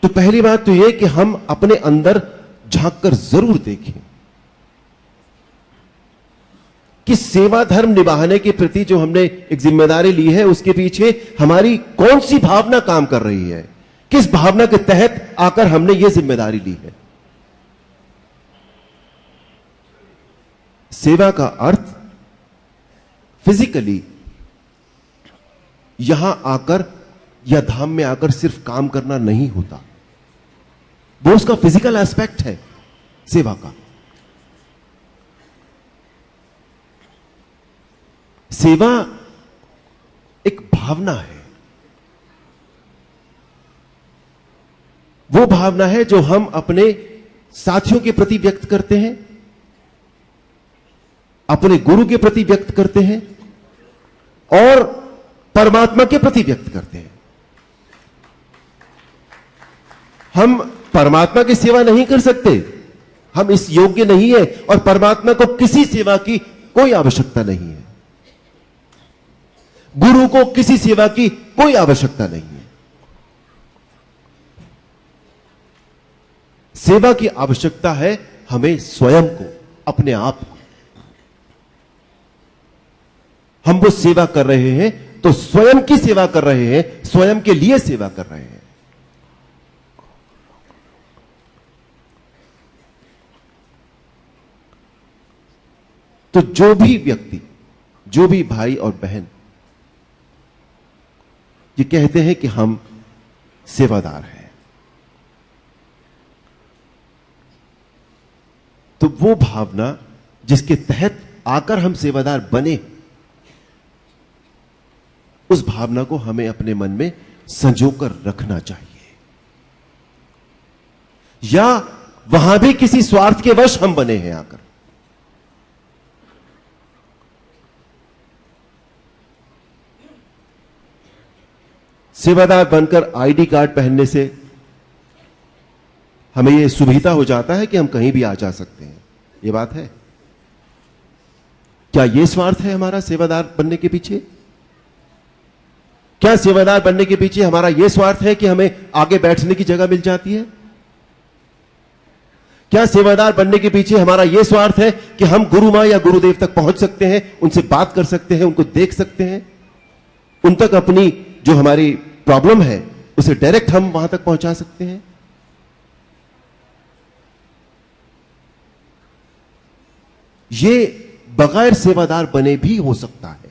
तो पहली बात तो यह कि हम अपने अंदर झांककर जरूर देखें कि सेवा धर्म निभाने के प्रति जो हमने एक जिम्मेदारी ली है, उसके पीछे हमारी कौन सी भावना काम कर रही है, किस भावना के तहत आकर हमने यह जिम्मेदारी ली है। सेवा का अर्थ फिजिकली यहां आकर या धाम में आकर सिर्फ काम करना नहीं होता, वो उसका फिजिकल एस्पेक्ट है सेवा का। सेवा एक भावना है, वो भावना है जो हम अपने साथियों के प्रति व्यक्त करते हैं, अपने गुरु के प्रति व्यक्त करते हैं और परमात्मा के प्रति व्यक्त करते हैं। हम परमात्मा की सेवा नहीं कर सकते, हम इस योग्य नहीं है, और परमात्मा को किसी सेवा की कोई आवश्यकता नहीं है, गुरु को किसी सेवा की कोई आवश्यकता नहीं है। सेवा की आवश्यकता है हमें स्वयं को, अपने आप को। हम वो सेवा कर रहे हैं तो स्वयं की सेवा कर रहे हैं, स्वयं के लिए सेवा कर रहे हैं। तो जो भी व्यक्ति, जो भी भाई और बहन ये कहते हैं कि हम सेवादार हैं, तो वो भावना जिसके तहत आकर हम सेवादार बने, उस भावना को हमें अपने मन में संजोकर रखना चाहिए। या वहां भी किसी स्वार्थ के वश हम बने हैं आकर, सेवादार बनकर आईडी कार्ड पहनने से हमें यह सुविधा हो जाता है कि हम कहीं भी आ जा सकते हैं। यह बात है क्या? यह स्वार्थ है हमारा सेवादार बनने के पीछे? क्या सेवादार बनने के पीछे हमारा यह स्वार्थ है कि हमें आगे बैठने की जगह मिल जाती है? क्या सेवादार बनने के पीछे हमारा यह स्वार्थ है कि हम गुरु मां या गुरुदेव तक पहुंच सकते हैं, उनसे बात कर सकते हैं, उनको देख सकते हैं, उन तक अपनी जो हमारी प्रॉब्लम है उसे डायरेक्ट हम वहां तक पहुंचा सकते हैं? यह बगैर सेवादार बने भी हो सकता है।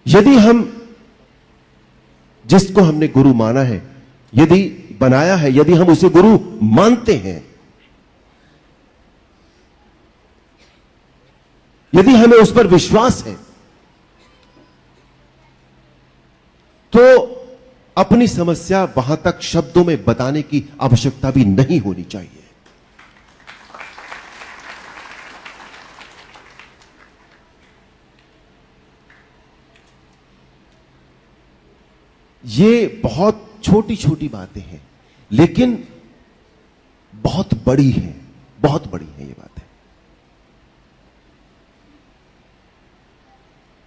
यदि हम जिसको हमने गुरु माना है, यदि बनाया है, यदि हम उसे गुरु मानते हैं, यदि हमें उस पर विश्वास है, तो अपनी समस्या वहां तक शब्दों में बताने की आवश्यकता भी नहीं होनी चाहिए। ये बहुत छोटी छोटी बातें हैं, लेकिन बहुत बड़ी हैं, बहुत बड़ी है ये बातें।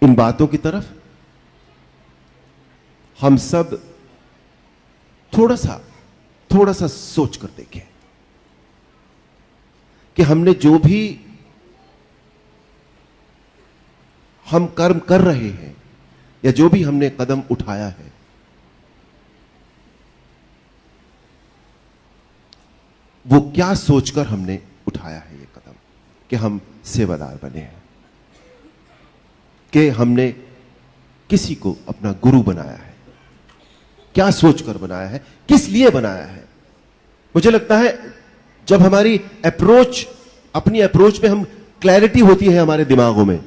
इन बातों की तरफ हम सब थोड़ा सा सोच कर देखें कि हमने जो भी हम कर्म कर रहे हैं या जो भी हमने कदम उठाया है, वो क्या सोचकर हमने उठाया है ये कदम कि हम सेवादार बने हैं, कि हमने किसी को अपना गुरु बनाया है, क्या सोचकर बनाया है, किस लिए बनाया है। मुझे लगता है जब हमारी अप्रोच, अपनी अप्रोच में हम क्लैरिटी होती है हमारे दिमागों में,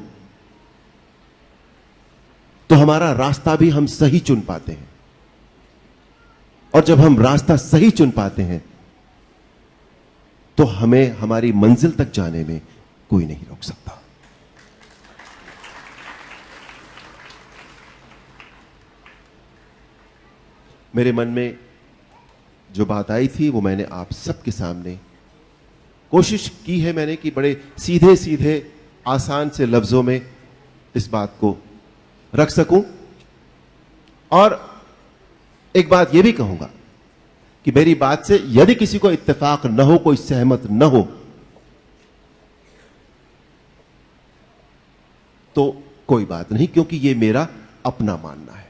तो हमारा रास्ता भी हम सही चुन पाते हैं। और जब हम रास्ता सही चुन पाते हैं तो हमें हमारी मंजिल तक जाने में कोई नहीं रोक सकता। मेरे मन में जो बात आई थी वो मैंने आप सबके सामने कोशिश की है मैंने कि बड़े सीधे सीधे आसान से लफ्जों में इस बात को रख सकूं और एक बात यह भी कहूंगा कि मेरी बात से यदि किसी को इत्तेफाक न हो, कोई सहमत न हो, तो कोई बात नहीं, क्योंकि यह मेरा अपना मानना है,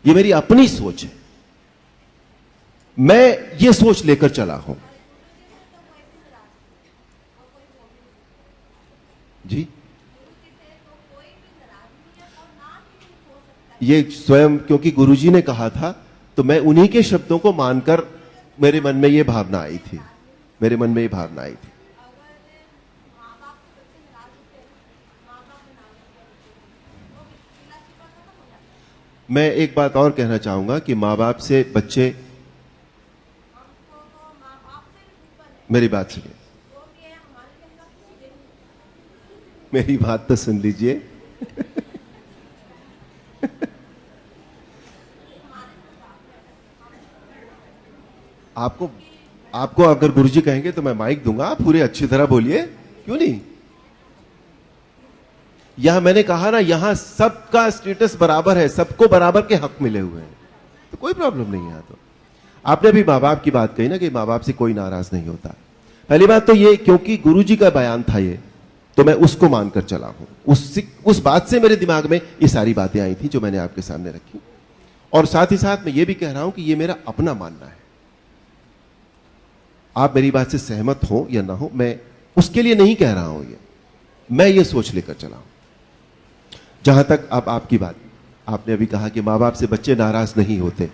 यह मेरी अपनी सोच है, मैं ये सोच लेकर चला हूं। जी, ये स्वयं क्योंकि गुरुजी ने कहा था तो मैं उन्हीं के शब्दों को मानकर मेरे मन में ये भावना आई थी, मेरे मन में ये भावना आई थी। मैं एक बात और कहना चाहूंगा कि मां बाप से बच्चे, मेरी बात सुनिए, मेरी बात तो सुन लीजिए। आपको अगर गुरुजी कहेंगे तो मैं माइक दूंगा, आप पूरे अच्छी तरह बोलिए, क्यों नहीं। यहां मैंने कहा ना, यहां सबका स्टेटस बराबर है, सबको बराबर के हक मिले हुए हैं, तो कोई प्रॉब्लम नहीं है। यहां तो आपने भी मां बाप की बात कही ना कि मां बाप से कोई नाराज नहीं होता। पहली बात तो ये, क्योंकि गुरुजी का बयान था ये, तो मैं उसको मानकर चला हूं। उस बात से मेरे दिमाग में ये सारी बातें आई थी जो मैंने आपके सामने रखी। और साथ ही साथ मैं ये भी कह रहा हूं कि ये मेरा अपना मानना है। आप मेरी बात से सहमत हो या ना हो, मैं उसके लिए नहीं कह रहा हूं, ये मैं ये सोच लेकर चला हूं। जहां तक अब आपकी बात, आपने अभी कहा कि मां बाप से बच्चे नाराज नहीं होते।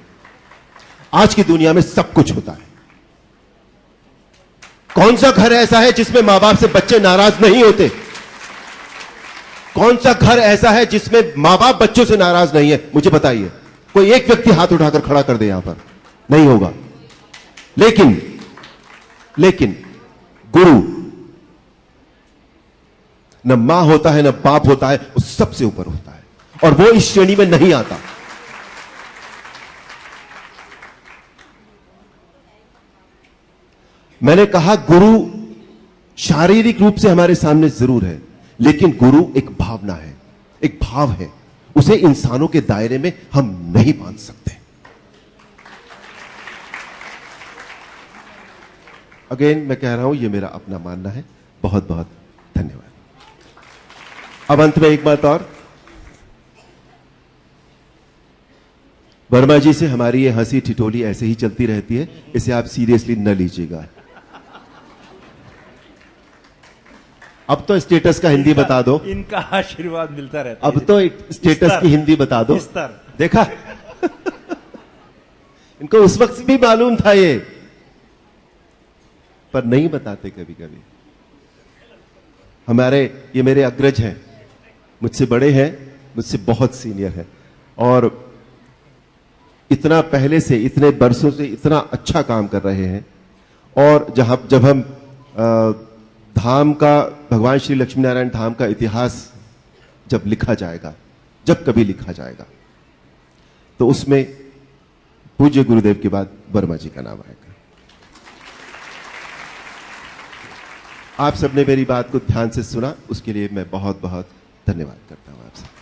आज की दुनिया में सब कुछ होता है। कौन सा घर ऐसा है जिसमें मां बाप से बच्चे नाराज नहीं होते? कौन सा घर ऐसा है जिसमें मां बाप बच्चों से नाराज नहीं है? मुझे बताइए, कोई एक व्यक्ति हाथ उठाकर खड़ा कर दे। यहां पर नहीं होगा। लेकिन गुरु न मां होता है, न बाप होता है, वो सबसे ऊपर होता है, और वो इस श्रेणी में नहीं आता। मैंने कहा गुरु शारीरिक रूप से हमारे सामने जरूर है, लेकिन गुरु एक भावना है, एक भाव है, उसे इंसानों के दायरे में हम नहीं बांध सकते। अगेन मैं कह रहा हूं, यह मेरा अपना मानना है। बहुत बहुत धन्यवाद। अब अंत में एक बात और, वर्मा जी से हमारी ये हंसी ठिठोली ऐसे ही चलती रहती है, इसे आप सीरियसली न लीजिएगा। अब तो स्टेटस का हिंदी बता दो। इनका आशीर्वाद मिलता रहता है। अब तो स्टेटस की हिंदी बता दो। देखा इनको उस वक्त भी मालूम था ये, पर नहीं बताते कभी कभी। ये मेरे अग्रज हैं, मुझसे बड़े हैं, मुझसे बहुत सीनियर हैं, और इतना पहले से, इतने बरसों से इतना अच्छा काम कर रहे हैं। और जब हम धाम का, भगवान श्री लक्ष्मी नारायण धाम का इतिहास जब लिखा जाएगा, जब कभी लिखा जाएगा, तो उसमें पूज्य गुरुदेव के बाद वर्मा जी का नाम आएगा। आप सबने मेरी बात को ध्यान से सुना, उसके लिए मैं बहुत बहुत धन्यवाद करता हूं आपसे।